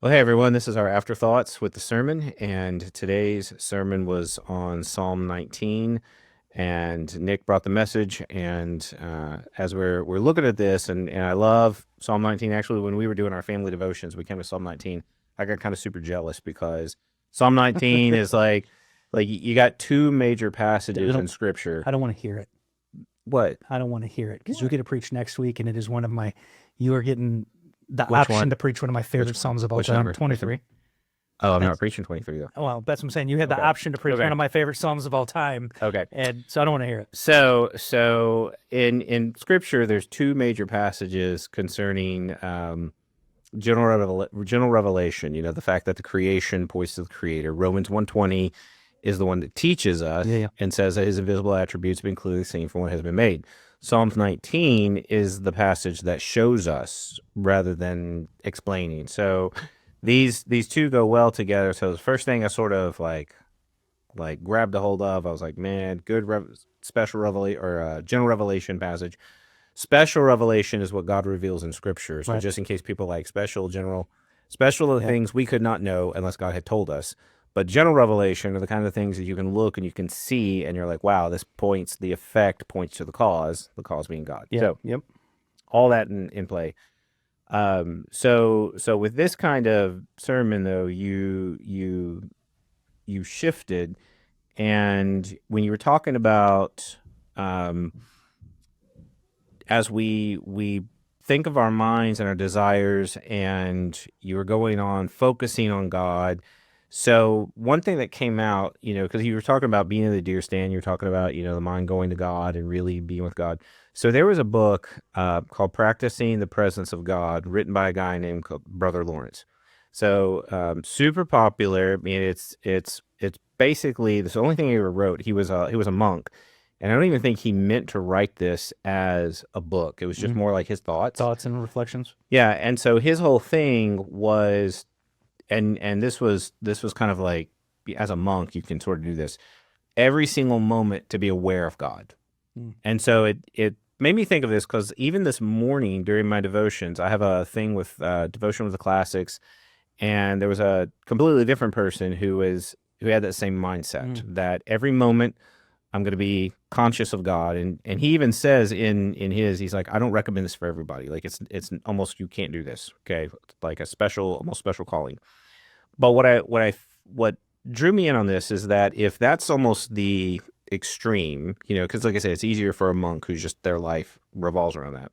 Well, hey everyone, this is our afterthoughts with the sermon, and today's sermon was on Psalm 19. And Nick brought the message, and as we're looking at this, and I love Psalm 19. Actually, when we were doing our family devotions, we came to Psalm 19. I got kind of super jealous because Psalm 19 is like you got two major passages in Scripture. I don't want to hear it. What? I don't want to hear it because you get to preach next week, and it is one of my. You are getting the Which option one? to preach one of my favorite Psalms of all Which time, number? 23. Oh, I'm not preaching 23 though. Well, that's what I'm saying. You had the Okay. option to preach Okay. one of my favorite Psalms of all time, Okay. and so I don't want to hear it. So in Scripture, there's two major passages concerning general revelation. You know, the fact that the creation points to the Creator. Romans 1:20 is the one that teaches us and says that His invisible attributes have been clearly seen from what has been made. Psalms 19 is the passage that shows us rather than explaining. So these two go well together. So the first thing I sort of like grabbed a hold of, I was like, man, good special revelation or general revelation passage. Special revelation is what God reveals in Scripture. So just in case people like special are the things we could not know unless God had told us. But general revelation are the kind of things that you can look and you can see, and you're like, wow, the effect points to the cause being God. So all that in play. So with this kind of sermon, though, you shifted, and when you were talking about as we think of our minds and our desires, and you were going on focusing on God. So one thing that came out, because you were talking about being in the deer stand, you were talking about, the mind going to God and really being with God. So there was a book called Practicing the Presence of God, written by a guy named Brother Lawrence. So super popular. I mean, it's basically the only thing he ever wrote. He was a monk, and I don't even think he meant to write this as a book. It was just more like his Thoughts and reflections. Yeah, and so his whole thing was. And this was kind of like, as a monk, you can sort of do this every single moment to be aware of God. And so it made me think of this because even this morning during my devotions, I have a thing with devotion with the classics, and there was a completely different person who had that same mindset that every moment I'm going to be conscious of God. And he even says in his, he's like, I don't recommend this for everybody. Like it's almost, you can't do this. Okay. Like almost special calling. But what drew me in on this is that if that's almost the extreme, because like I said, it's easier for a monk who's just their life revolves around that.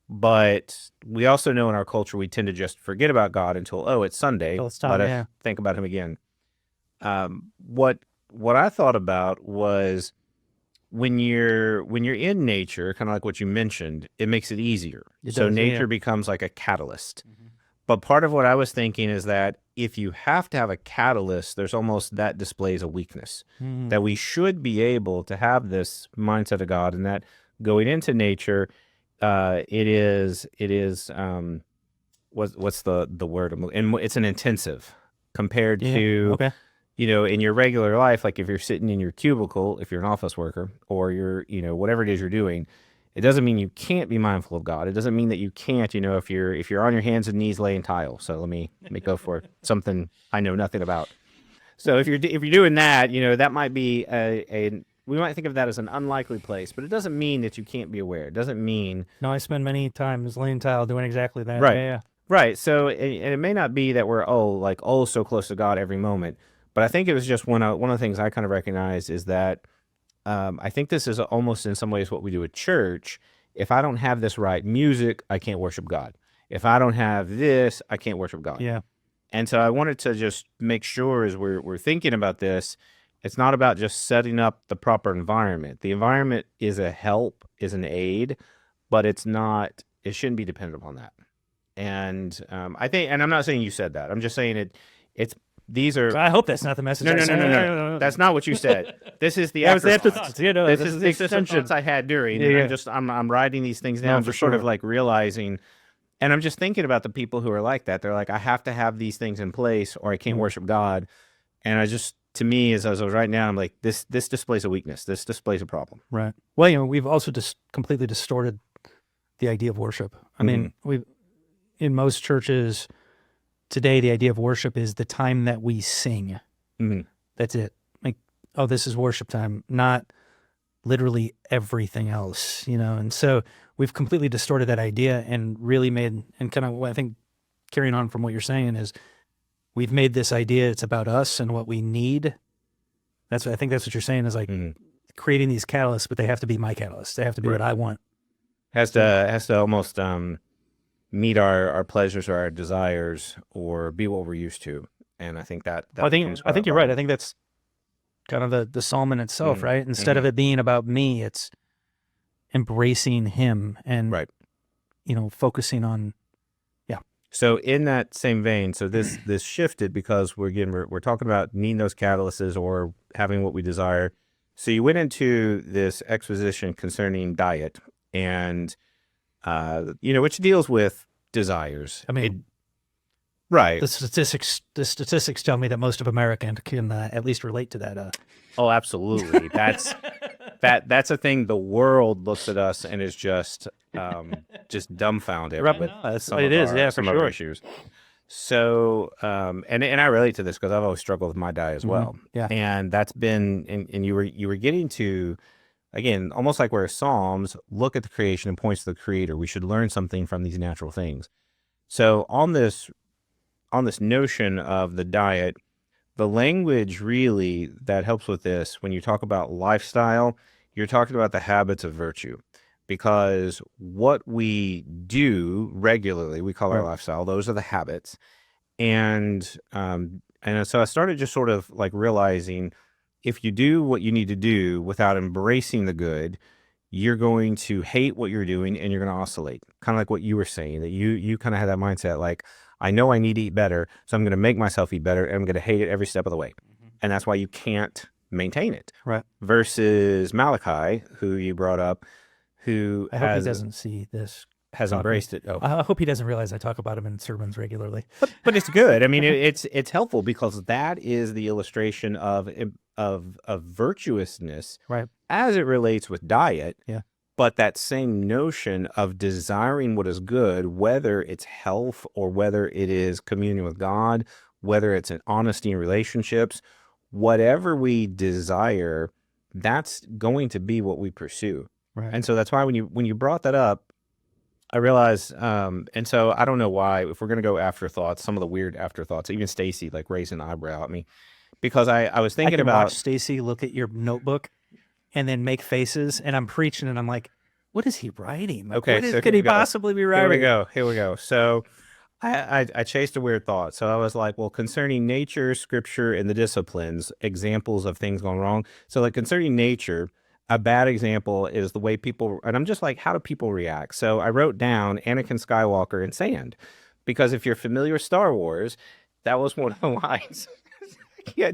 But we also know in our culture, we tend to just forget about God until, it's Sunday. Let's think about him again. What I thought about was when you're in nature, kind of like what you mentioned, it makes it easier. Nature becomes like a catalyst. But part of what I was thinking is that if you have to have a catalyst, there's almost that displays a weakness. That we should be able to have this mindset of God, and that going into nature, it is what's the word? And it's an intensive compared to in your regular life. Like if you're sitting in your cubicle, if you're an office worker, or you're whatever it is you're doing. It doesn't mean you can't be mindful of God. It doesn't mean that you can't, if you're on your hands and knees laying tile. So let me go for something I know nothing about. So if you're doing that, that might be we might think of that as an unlikely place, but it doesn't mean that you can't be aware. It doesn't mean. No, I spend many times laying tile doing exactly that. Right. Yeah. Right. So it may not be that we're so close to God every moment, but I think it was just one of the things I kind of recognized is that. I think this is almost in some ways what we do at church. If I don't have this right music, I can't worship God. If I don't have this, I can't worship God. Yeah. And so I wanted to just make sure as we're thinking about this, it's not about just setting up the proper environment. The environment is a help, is an aid, but it shouldn't be dependent upon that. And I think, and I'm not saying you said that. I'm just saying these are. I hope that's not the message. No. That's not what you said. This is the afterthoughts. This is the extensions I had during. I'm writing these things down for sort of like realizing, and I'm just thinking about the people who are like that. They're like, I have to have these things in place, or I can't worship God. And to me, as I was writing down, I'm like, this displays a weakness. This displays a problem. Right. Well, we've also just completely distorted the idea of worship. I mean, in most churches, today the idea of worship is the time that we sing. Mm-hmm. That's it. Like, oh, this is worship time, not literally everything else, And so we've completely distorted that idea and really made, and kind of, I think, carrying on from what you're saying is we've made this idea it's about us and what we need. I think that's what you're saying is like creating these catalysts, but they have to be my catalysts. They have to be what I want. Has to almost meet our pleasures or our desires or be what we're used to. And I think that I think you're right. I think that's kind of the psalm in itself, right? Instead of it being about me, it's embracing him and, focusing on, So in that same vein, so this shifted because we're talking about needing those catalysts or having what we desire. So you went into this exposition concerning diet and, which deals with desires. I mean, right. The statistics tell me that most of America can at least relate to that. Oh, absolutely. That's a thing. The world looks at us and is just dumbfounded. That's what it is. Yeah, for sure. Issues. So, and I relate to this because I've always struggled with my diet as well. Yeah. And that's been, and you were getting to, again, almost like where Psalms look at the creation and points to the Creator. We should learn something from these natural things. So on this notion of the diet, the language really that helps with this, when you talk about lifestyle, you're talking about the habits of virtue, because what we do regularly, we call our lifestyle, those are the habits. And so I started just sort of like realizing if you do what you need to do without embracing the good, you're going to hate what you're doing and you're going to oscillate. Kind of like what you were saying, that you kind of had that mindset, like, I know I need to eat better, so I'm going to make myself eat better, and I'm going to hate it every step of the way. And that's why you can't maintain it. Right. Versus Malachi, who you brought up, who I hope he doesn't see this. Has embraced it. Oh. I hope he doesn't realize I talk about him in sermons regularly. But it's good. I mean, it's helpful because that is the illustration of virtuousness, right, as it relates with diet. Yeah. But that same notion of desiring what is good, whether it's health or whether it is communion with God, whether it's an honesty in relationships, whatever we desire, that's going to be what we pursue. Right. And so that's why when you brought that up, I realized, and so I don't know why, if we're going to go afterthoughts, some of the weird afterthoughts, even Stacy like raised an eyebrow at me, because I was thinking about watch Stacy look at your notebook and then make faces, and I'm preaching, and I'm like, what is he writing? Like, okay, what could he possibly be writing? Here we go. So I chased a weird thought. So I was like, well, concerning nature, scripture, and the disciplines, examples of things going wrong. So like concerning nature, a bad example is the way people, and I'm just like, how do people react? So I wrote down Anakin Skywalker and sand, because if you're familiar with Star Wars, that was one of the lines. Yeah,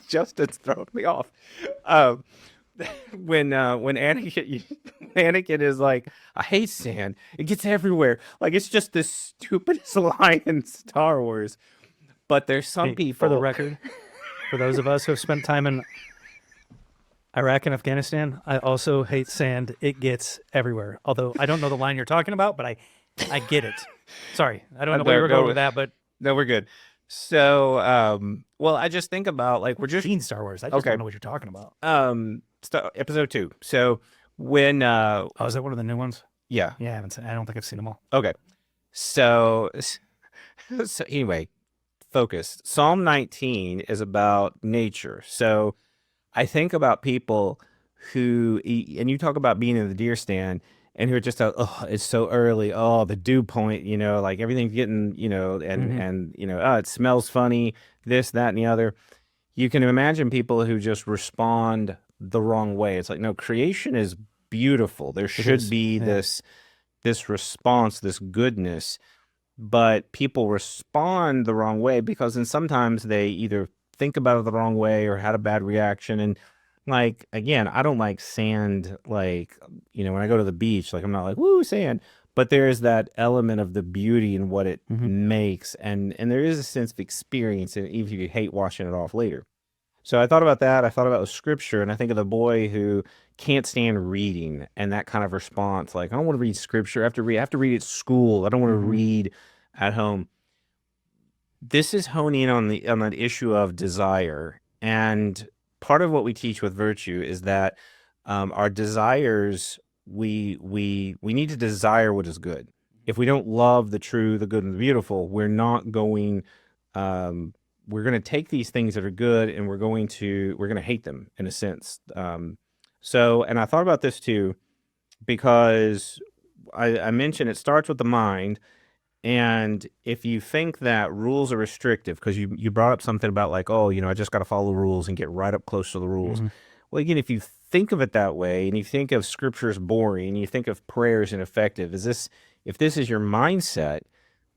Justin's throwing me off. When Anakin is like, I hate sand. It gets everywhere. Like, it's just the stupidest line in Star Wars. But there's some people. For the record, for those of us who have spent time in Iraq and Afghanistan, I also hate sand. It gets everywhere. Although I don't know the line you're talking about, but I get it. Sorry, I don't know where you were going with that, but no, we're good. So, well, I just think about like we're just seen Star Wars. I just don't know what you're talking about. Episode 2. So when is that one of the new ones? Yeah, I haven't seen. I don't think I've seen them all. Okay, so anyway, focus. Psalm 19 is about nature. So I think about people who, and you talk about being in the deer stand, and who are just, oh, it's so early. Oh, the dew point, like everything's getting, and it smells funny, this, that, and the other. You can imagine people who just respond the wrong way. It's like, no, creation is beautiful. There should be this response, this goodness, but people respond the wrong way because then sometimes they either think about it the wrong way or had a bad reaction. And like, again, I don't like sand, like, when I go to the beach, like I'm not like, woo, sand, but there is that element of the beauty in what it makes. And there is a sense of experience, and even if you hate washing it off later. So I thought about that. I thought about the scripture, and I think of the boy who can't stand reading and that kind of response. Like, I don't want to read scripture. I have to read at school. I don't want to read at home. this is honing in on that issue of desire. And part of what we teach with virtue is that our desires, we need to desire what is good. If we don't love the true, the good, and the beautiful, we're not going. We're going to take these things that are good, and we're going to hate them in a sense. So, and I thought about this too, because I mentioned it starts with the mind. And if you think that rules are restrictive, because you brought up something about like, oh, I just got to follow the rules and get right up close to the rules. Mm-hmm. Well, again, if you think of it that way, and you think of scripture as boring, and you think of prayer as ineffective, if this is your mindset,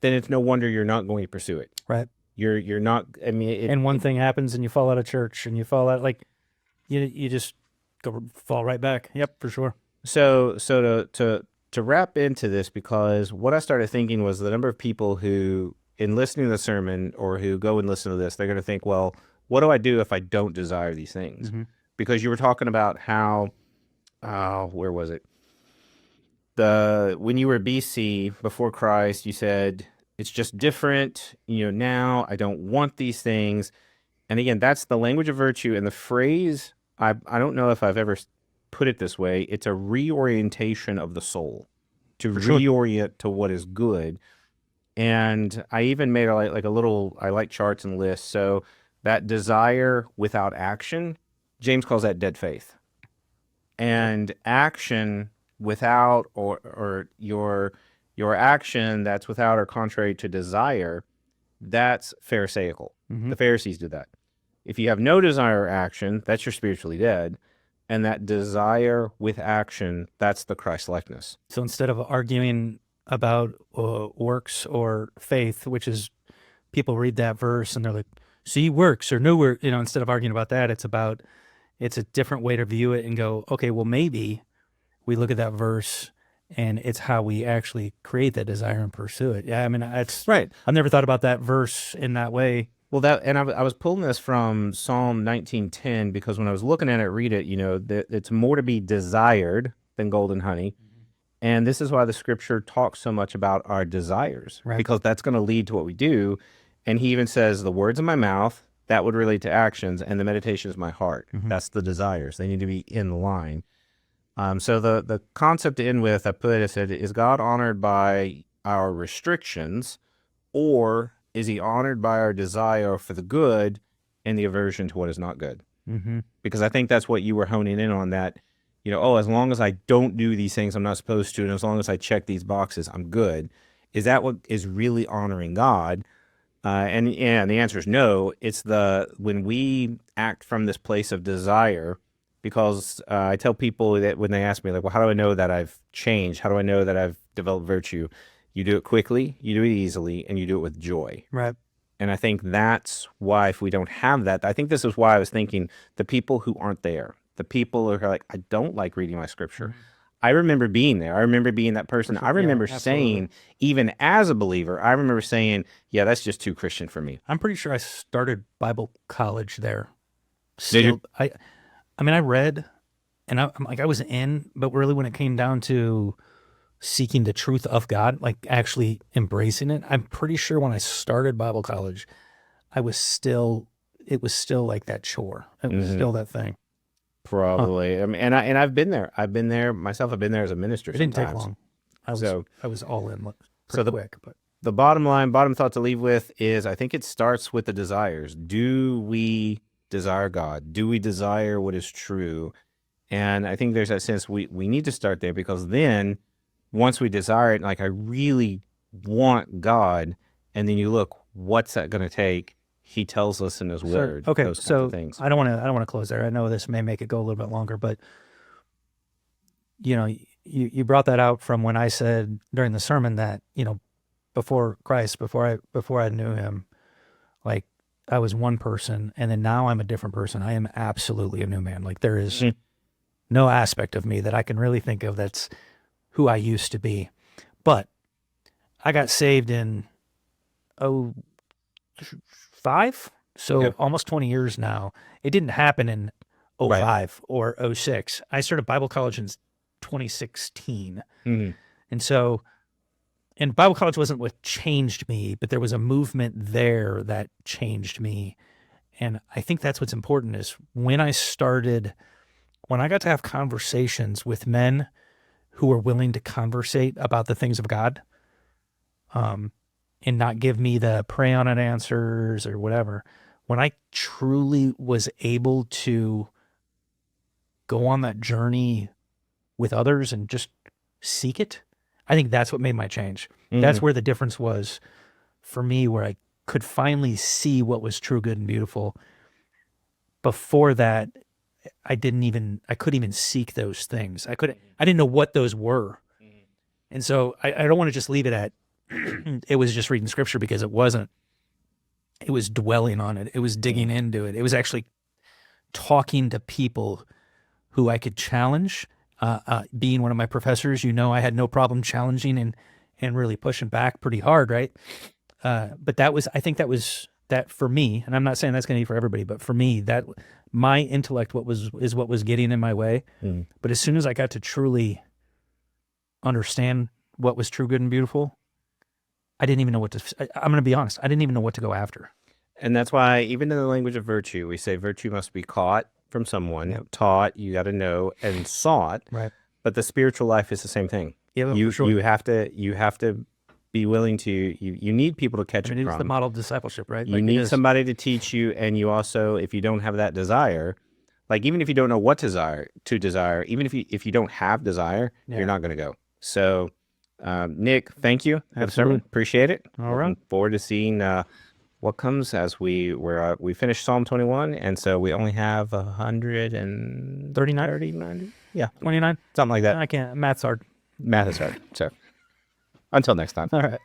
then it's no wonder you're not going to pursue it. Right. You're not. I mean, and one thing happens, and you fall out of church, and you fall out, like you just fall right back. Yep, for sure. So to wrap into this, because what I started thinking was the number of people who, in listening to the sermon or who go and listen to this, they're going to think, well, what do I do if I don't desire these things? Mm-hmm. Because you were talking about how, where was it? When you were BC, before Christ, you said, it's just different. Now I don't want these things. And again, that's the language of virtue. And the phrase, I don't know if I've ever put it this way, it's a reorientation of the soul to reorient to what is good. And I even made like a little, I like charts and lists. So that desire without action, James calls that dead faith. And action without, or your action that's without or contrary to desire, that's pharisaical. Mm-hmm. The Pharisees did that. If you have no desire or action, that's you're spiritually dead. And that desire with action, that's the Christ-likeness. So instead of arguing about works or faith, which is, people read that verse and they're like, see, works or no work, instead of arguing about that, it's a different way to view it and go, okay, well, maybe we look at that verse and it's how we actually create that desire and pursue it. Yeah, I mean, that's right. I've never thought about that verse in that way. Well, I was pulling this from Psalm 19:10, because when I was looking at it, read it, it's more to be desired than gold and honey. Mm-hmm. And this is why the scripture talks so much about our desires, right? Because that's going to lead to what we do. And he even says, the words of my mouth, that would relate to actions, and the meditations of my heart. Mm-hmm. That's the desires. They need to be in line. So the concept to end with, I said, is God honored by our restrictions, or is he honored by our desire for the good and the aversion to what is not good? Mm-hmm. Because I think that's what you were honing in on, that, as long as I don't do these things I'm not supposed to, and as long as I check these boxes, I'm good. Is that what is really honoring God? And the answer is no. It's when we act from this place of desire, because I tell people that when they ask me, like, well, how do I know that I've changed? How do I know that I've developed virtue? You do it quickly, you do it easily, and you do it with joy. Right. And I think that's why, if we don't have that, I think this is why I was thinking the people who aren't there, the people who are like, I don't like reading my scripture. Mm-hmm. I remember being there. I remember being that person. Sure. I remember saying, even as a believer, I remember saying, yeah, that's just too Christian for me. I'm pretty sure I started Bible college there. Did you? I mean, I read, and I'm like, I was in, but really when it came down to seeking the truth of God, like actually embracing it, I'm pretty sure when I started Bible college, it was still like that chore. It was still that thing. Probably. Huh. I mean, and I've been there. I've been there myself. I've been there as a minister. It didn't take long. I was all in pretty quick. But the bottom thought to leave with is, I think it starts with the desires. Do we desire God? Do we desire what is true? And I think there's that sense we need to start there, because then once we desire it, like, I really want God, and then you look, what's that going to take? He tells us in his word. Okay, so I don't want to close there. I know this may make it go a little bit longer, but you brought that out from when I said during the sermon that, before Christ, before I knew him, like, I was one person, and then now I'm a different person. I am absolutely a new man. Like, there is no aspect of me that I can really think of that's who I used to be. But I got saved in 2005, so almost 20 years now. It didn't happen in 2005 or 2006. I started Bible college in 2016. Mm-hmm. And so and Bible college wasn't what changed me, but there was a movement there that changed me. And I think that's what's important is when I got to have conversations with men who were willing to conversate about the things of God, and not give me the pray on it answers or whatever. When I truly was able to go on that journey with others and just seek it, I think that's what made my change. That's where the difference was for me, where I could finally see what was true, good, and beautiful. Before that, I couldn't even seek those things. I didn't know what those were. And so I don't want to just leave it at, it was just reading scripture, because it wasn't. It was dwelling on it. It was digging into it. It was actually talking to people who I could challenge. Being one of my professors, I had no problem challenging and really pushing back pretty hard, right? But I think that for me, and I'm not saying that's going to be for everybody, but for me, that my intellect is what was getting in my way. But as soon as I got to truly understand what was true, good, and beautiful, I didn't even know I'm going to be honest, I didn't even know what to go after. And that's why, even in the language of virtue, we say virtue must be caught from someone, taught, you got to know, and sought. Right. But the spiritual life is the same thing. Yeah, you sure. you have to be willing to. You need people to catch it from. It's the model of discipleship, right? You need somebody to teach you, and you also, if you don't have that desire, like even if you don't know what to desire, even if you don't have desire, you're not going to go. So, Nick, thank you for the sermon. Appreciate it. All right. Looking forward to seeing what comes as we finished Psalm 21, and so we only have 139. Yeah, 29, something like that. I can't. Math's hard. Math is hard. So, until next time. All right.